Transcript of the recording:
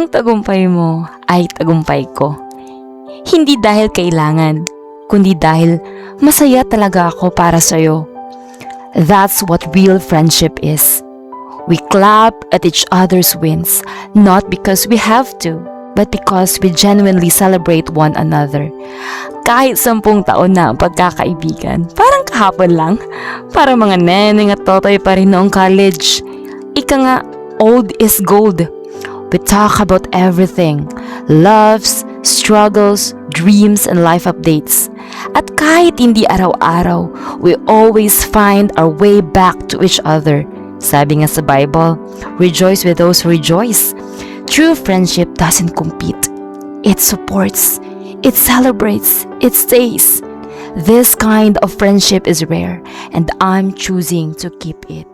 Ang tagumpay mo ay tagumpay ko. Hindi dahil kailangan, kundi dahil masaya talaga ako para sa'yo. That's what real friendship is. We clap at each other's wins, not because we have to, but because we genuinely celebrate one another. Kahit 10 taon na ang pagkakaibigan, parang kahapon lang. Para mga neneng at totoy pa rin noong college. Ika nga, old is gold. We talk about everything, loves, struggles, dreams, and life updates. At kahit hindi araw-araw, we always find our way back to each other. Sabi nga sa Bible, rejoice with those who rejoice. True friendship doesn't compete. It supports, it celebrates, it stays. This kind of friendship is rare, and I'm choosing to keep it.